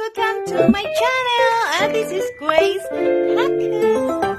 welcome to my channel, and this is Grace Haku.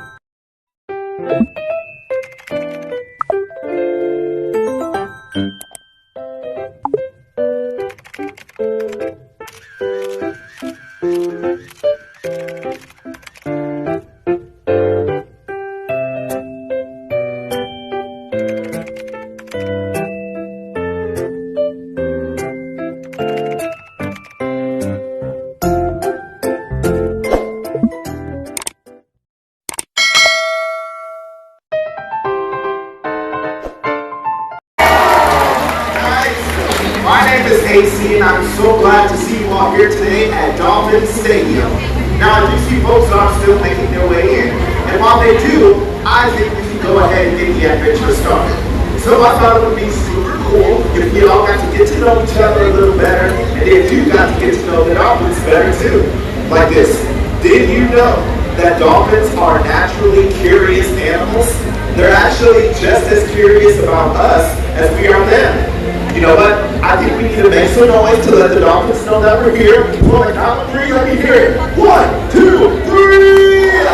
My name is AC, and I'm so glad to see you all here today at Dolphin Stadium. Now, I do see folks are still making their way in, and while they do, I think we can go ahead and get the adventure started. So I thought it would be super cool if we all got to get to know each other a little better, and if you got to get to know the dolphins better too. Like this, did you know that dolphins are naturally curious animals? They're actually just as curious about us as we are them. You know what? I think we need to make some noise to let the dolphins know that we're here. For the count of three, let me hear it. 1, 2, 3!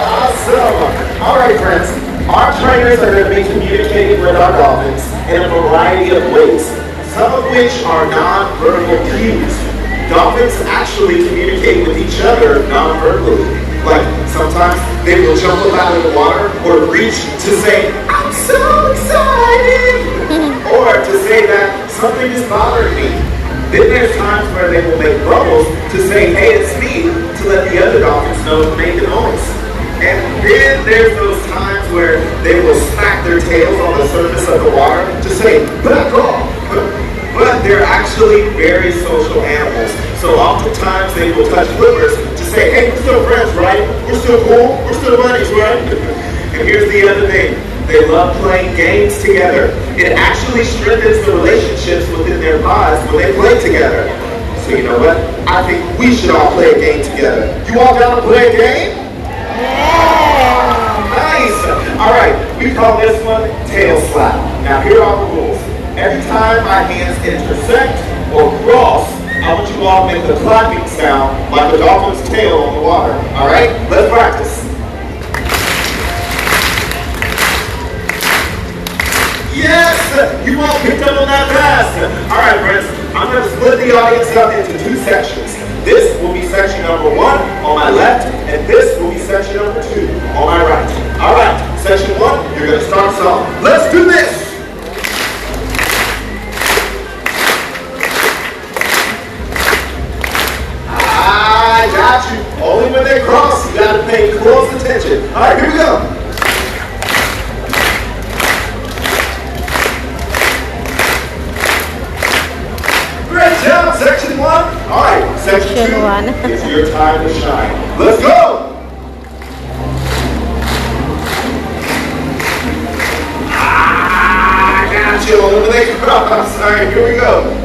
Awesome! Alright friends, our trainers are going to be communicating with our dolphins in a variety of ways, some of which are non-verbal cues. Dolphins actually communicate with each other non-verbally. Like sometimes they will jump up out of the water or reach to say, I'm so excited! Or to say that something is bothering me. Then there's times where they will make bubbles to say, hey, it's me, to let the other dolphins know to make a noise. And then there's those times where they will smack their tails on the surface of the water to say, back off! But they're actually very social animals. So oftentimes they will touch flippers to say, hey, we're still friends, right? We're still cool, we're still buddies, right? And here's the other thing. They love playing games together. It actually strengthens the relationships within their pods when they play together. So you know what? I think we should all play a game together. You all down to play a game? Yeah! Nice! Alright, we call this one tail slap. Now here are the rules. Every time my hands intersect or cross, I want you all to make the clapping sound like a dolphin's tail on the water. Alright? Let's practice. Yes! You all picked up on that fast! Alright friends, I'm going to split the audience up into two sections. This will be section number 1 on my left, and this will be section number 2 on my right. Alright, section 1, you're going to start us off. Let's do this! I got you. Only when they cross, you got to pay close attention. Alright, here we go. Great job, section 1. Alright, section 2 is your time to shine. Let's go! I got you. Only when they cross. Alright, here we go.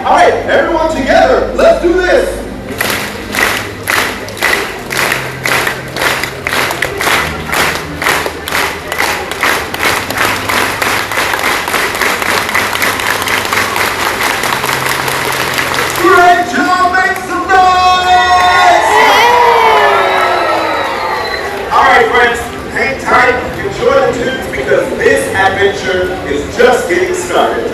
Alright, everyone together, let's do this! Great job, make some noise! Alright friends, hang tight, enjoy the tunes because this adventure is just getting started.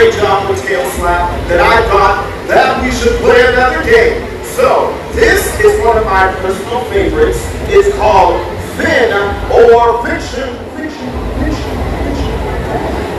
great job with tail slap that I thought that we should play another game. So, this is one of my personal favorites. It's called Fin or Fiction.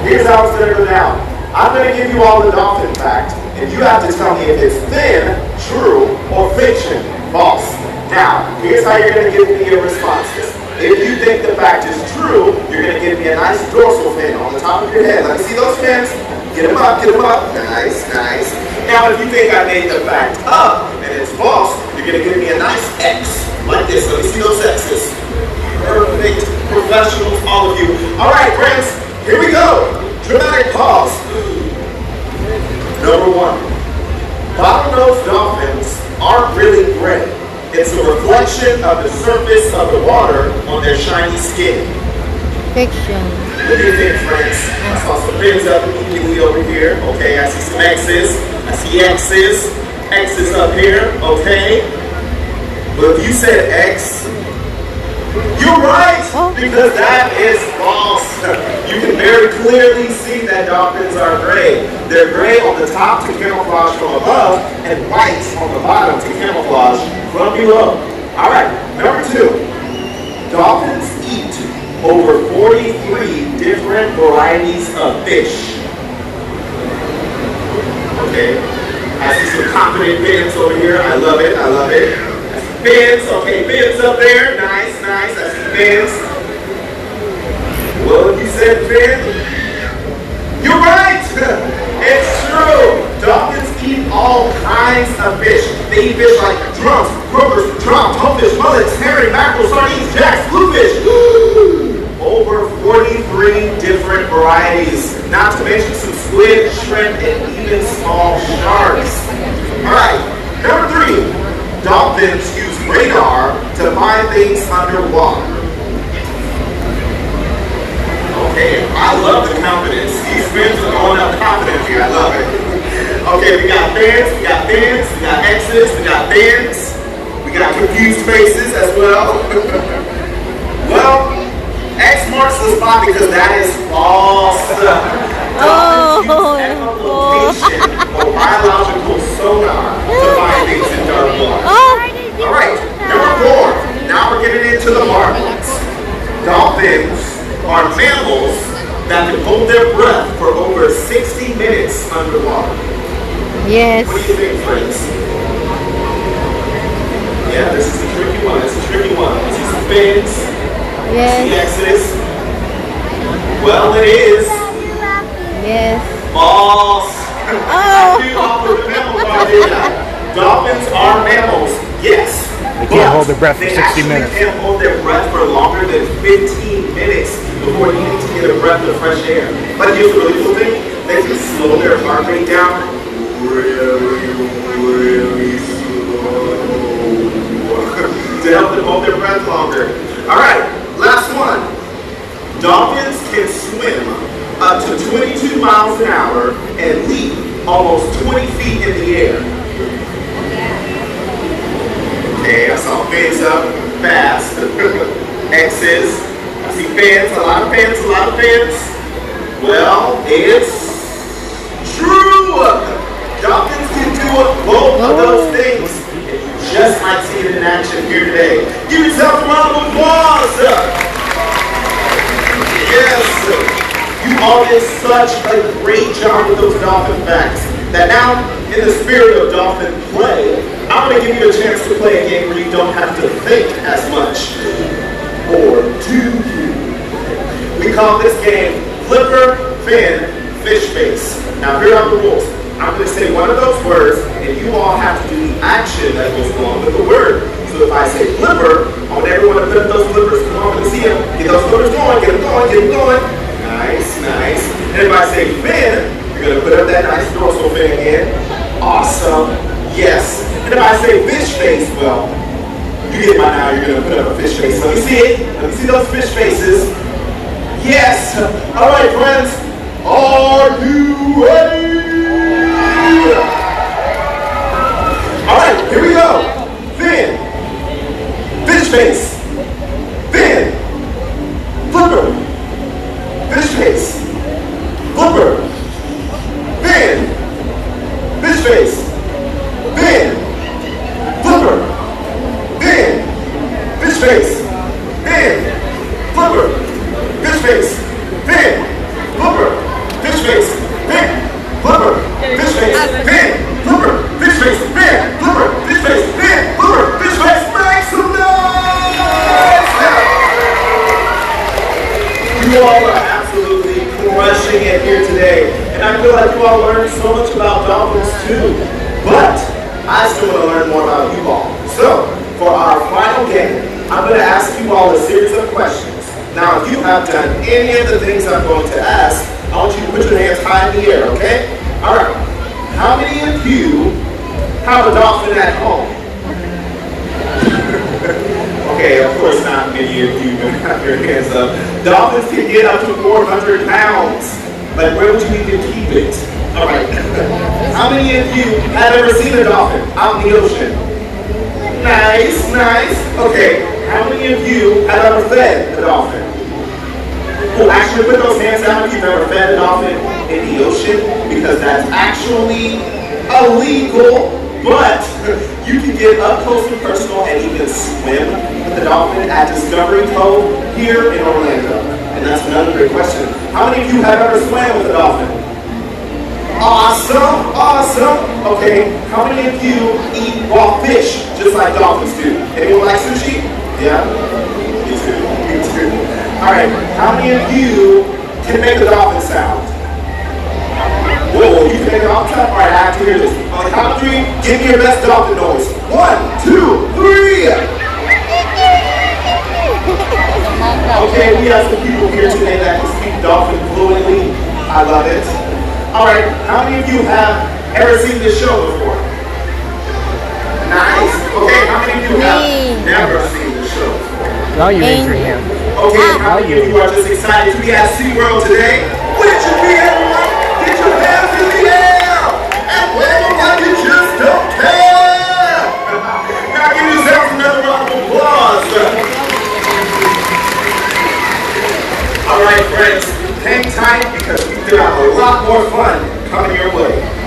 Here's how it's going to go down. I'm going to give you all the dolphin facts, and you have to tell me if it's fin, true, or fiction, false. Now, here's how you're going to give me your responses. If you think the fact is true, you're going to give me a nice dorsal fin on the top of your head. Let me see those fins. Get them up, get them up. Nice, nice. Now, if you think I made the fact up and it's false, you're going to give me a nice X, like this. Let me see those X's. Perfect. Professionals, all of you. All right, friends, here we go. Dramatic pause. Number one. Bottlenose dolphins aren't really gray. It's a reflection of the surface of the water on their shiny skin. Fiction. What do you think, friends? I saw some fins up immediately over here. Okay, I see some X's. I see X's. X's up here. Okay. But if you said X, you're right, because that is false. You can very clearly see that dolphins are gray. They're gray on the top to camouflage from above, and white on the bottom to camouflage from below. All right, number two. Dolphins eat over 43 different varieties of fish. Okay, I see some confident fins over here. I love it, I love it. Fins, okay, fins up there. Nice, nice. I see fins. Well, if you said fin, you're right. It's true. Dolphins eat all kinds of fish. They eat fish like drums, groupers, trout, toadfish, mullets, herring, mackerel, sardines, jacks, bluefish. Over 43 different varieties. Not to mention some squid, shrimp, and even small sharks. All right, number three. Dolphins use radar to find things underwater. Okay, I love the confidence. These fins are going up confidently. I love it. Okay, we got fins, we got fins, we got X's, we got fins, we got confused faces as well. Well, X marks the spot because that is false. Dolphins use echolocation or biological sonar to find things in dark water. All right, number four. Now we're getting into the hard ones. Dolphins are mammals that can hold their breath for over 60 minutes underwater. Yes. What do you think, friends? Yeah, this is a tricky one. It's a tricky one. See some fins? Yes. See X's? Well, it is. Yes. False. Oh. I off with the mammal part, didn't I? Dolphins are mammals, yes. They can't hold their breath for 60 minutes. They can't hold their breath for longer than 15 minutes before needing to get a breath of fresh air. But here's the really cool thing. They can slow their heart rate down really, really slow to help them hold their breath longer. All right, last one. Dolphins can swim up to 22 miles an hour and leap almost 20 feet in the air. Okay, I saw fins up fast. X's. I see fins, a lot of fins, a lot of fins. Well, it's true. Dolphins can do both of those things. And you just might see it in action here today. Give yourself a round of applause. Yes. You all did such a great job with those dolphin facts that now, in the spirit of dolphin play, I'm going to give you a chance to play a game where you don't have to think as much. Or do you? We call this game Flipper, Fin, Fish Face. Now, here are the rules. I'm going to say one of those words, and you all have to do the action that goes along with the word. So if I say flipper, I want everyone to flip those flippers. Come on, let's see them. Get those flippers going, get them going, get them going. Nice, nice. And if I say fin, you're going to put up that nice dorsal fin again. Awesome. Yes. And if I say fish face, well, you get by now, you're going to put up a fish face. Let me see it. Let me see those fish faces. Yes. All right, friends. Are you ready? All right, here we go. Fin. Fish face. Fin. Flipper. Fish face. Flipper. of you all learned so much about dolphins too, but I still want to learn more about you all. So, for our final game, I'm going to ask you all a series of questions. Now, if you have done any of the things I'm going to ask, I want you to put your hands high in the air, okay? All right. How many of you have a dolphin at home? Okay, of course not many of you have your hands up. Dolphins can get up to 400 pounds. Like, where would you even keep it? All right. How many of you have ever seen a dolphin out in the ocean? Nice, nice. Okay, how many of you have ever fed a dolphin? Oh, actually, put those hands down if you've ever fed a dolphin in the ocean, because that's actually illegal. But you can get up close and personal and even swim with the dolphin at Discovery Cove here in Orlando. And that's another great question. How many of you have ever swam with a dolphin? Awesome, awesome. Okay, how many of you eat raw fish just like dolphins do? Anyone like sushi? Yeah? Me too, me too. All right, how many of you can make a dolphin sound? Whoa, you can make a dolphin sound? All right, I have to hear this. On the count of 3, give me your best dolphin noise. 1, 2, 3. Okay, we have some people here today that can speak dolphin fluently. I love it. All right, how many of you have ever seen this show before? Nice. Okay, how many of you have never seen this show before? Now you raise your hand. Okay, how many of you are just excited to be at SeaWorld today? Would you be everyone? Get your hands in the air and wave them like you just don't care. Now give yourselves another round of applause. All right, friends, hang tight because we've got a lot more fun coming your way.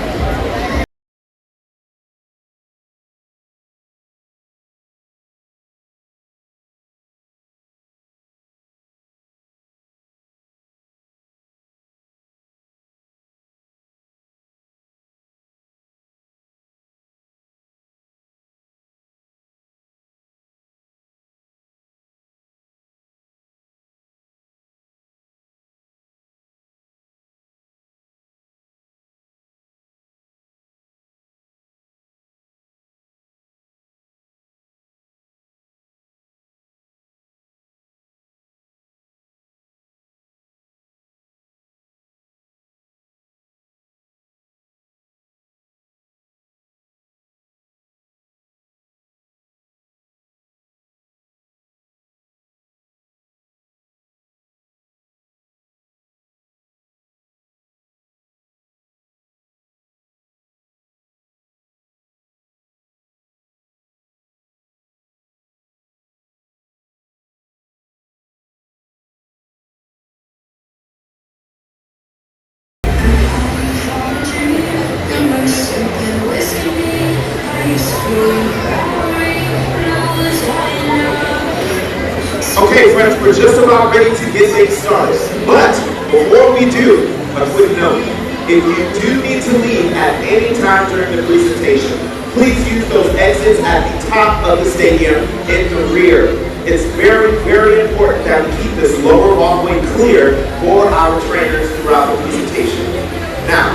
Okay, friends, we're just about ready to get things started. But before we do, a quick note. If you do need to leave at any time during the presentation, please use those exits at the top of the stadium in the rear. It's very, very important that we keep this lower walkway clear for our trainers throughout the presentation. Now,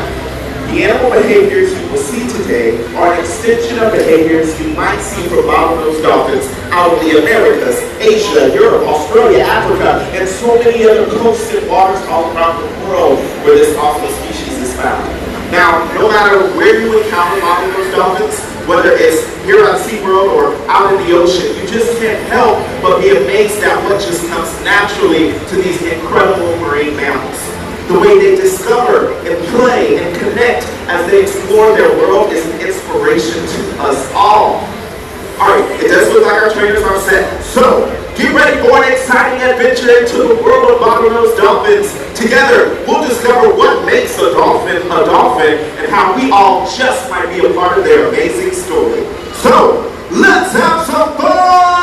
the animal behaviors you will see today are an extension of behaviors you might see from bottlenose dolphins out in the Americas, Asia, Europe, Australia, Africa, and so many other coasts and waters all around the world where this awesome species is found. Now, no matter where you encounter bottlenose dolphins, whether it's here on SeaWorld or out in the ocean, you just can't help but be amazed at what just comes naturally to these incredible marine mammals. The way they discover and play and connect as they explore their world is an inspiration to us all. Alright, it does look like our trainers are set. So, get ready for an exciting adventure into the world of bottlenose dolphins. Together, we'll discover what makes a dolphin and how we all just might be a part of their amazing story. So, let's have some fun!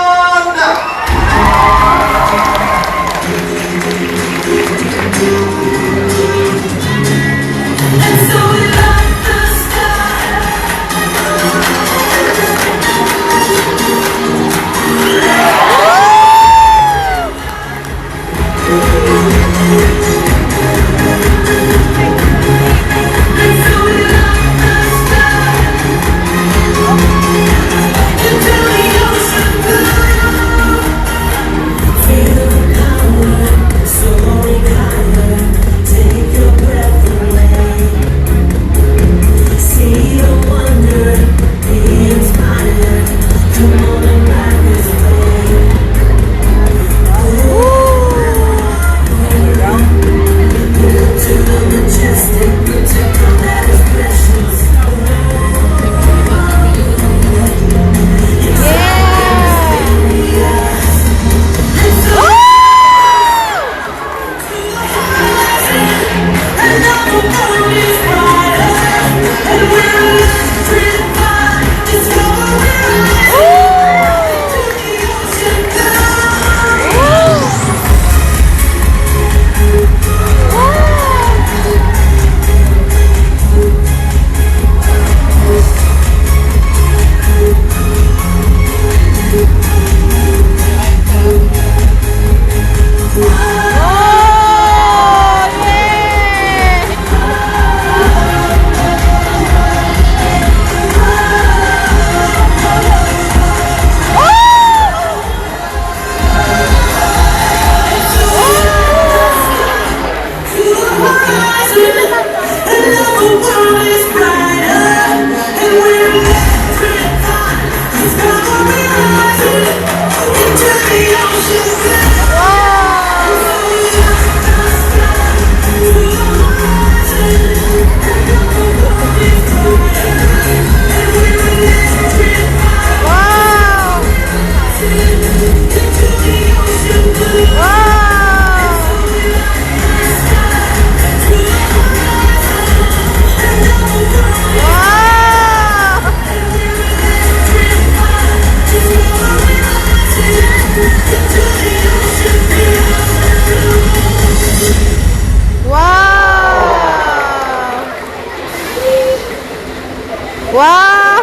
Wow!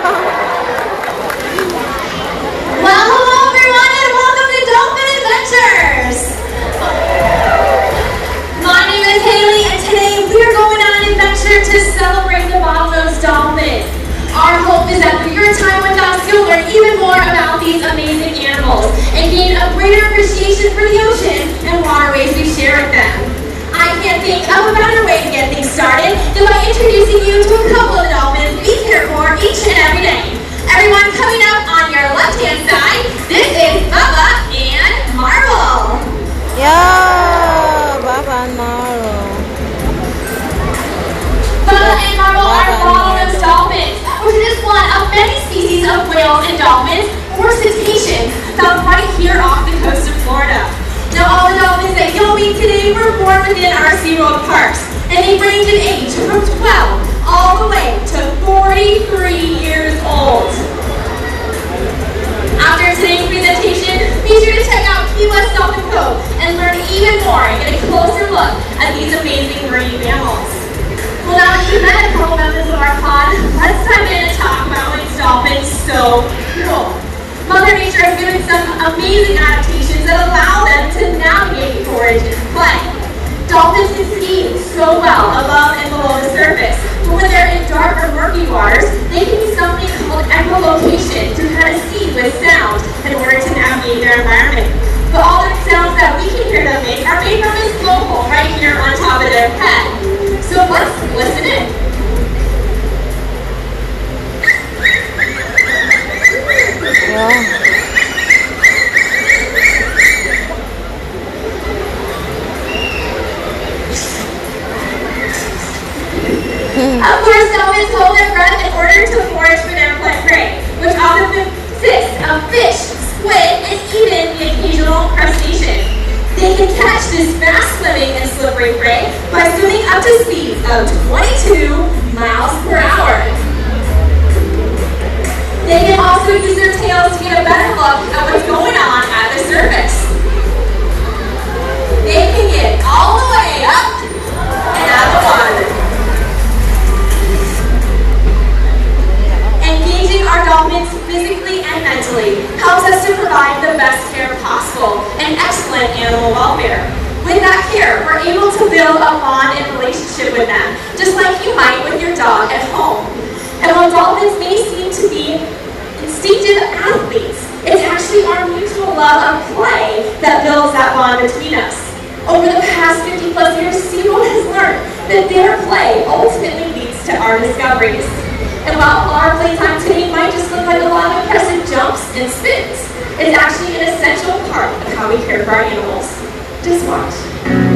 Well, hello everyone and welcome to Dolphin Adventures! My name is Haley and today we are going on an adventure to celebrate the bottlenose dolphin. Our hope is that through your time with us, you'll learn even more about these amazing animals and gain a greater appreciation for the ocean and waterways we share with them. I can't think of a better way to get things started than by introducing you to a couple of the dolphins we care for each and every day. Everyone coming up on your left-hand side, this is Bubba and Marvel. Yeah, Baba and Marvel. Bubba and Marvel are bottlenose dolphins, which is one of many species of whales and dolphins or cetaceans found right here off the coast of Florida. Now, all the dolphins that you'll meet today were born within our SeaWorld parks, and they range in age from 12 all the way to 43 years old. After today's presentation, be sure to check out Key West Dolphin Cove and learn even more and get a closer look at these amazing marine mammals. Well, now that you've met a couple members of our pod, let's dive in and talk about what makes dolphins so cool. Mother Nature has given some amazing adaptations that allow them to navigate, forage, and play. Dolphins can ski so well above and below the surface, but when they're in dark or murky waters, they can use something called echolocation to kind of see with sound in order to navigate their environment. But all the sounds that we can hear them make are made from this blowhole right here on top of their head. So let's listen in. Of course, dolphins hold their breath in order to forage for their prey, which often consists of fish, squid, and even the occasional crustacean. They can catch this fast-swimming and slippery prey by swimming up to speeds of 22 miles per hour. They can also use their tails to get a better look at what's going on at the surface. They can get all the way up and out of the water. Engaging our dolphins physically and mentally helps us to provide the best care possible and excellent animal welfare. With that care, we're able to build a bond and relationship with them, just like you might with your dog at home. And while dolphins may seem to be instinctive athletes, it's actually our mutual love of play that builds that bond between us. Over the past 50 plus years, SeaWorld has learned that their play ultimately leads to our discoveries. And while our playtime today might just look like a lot of impressive jumps and spins, it's actually an essential part of how we care for our animals. Just watch.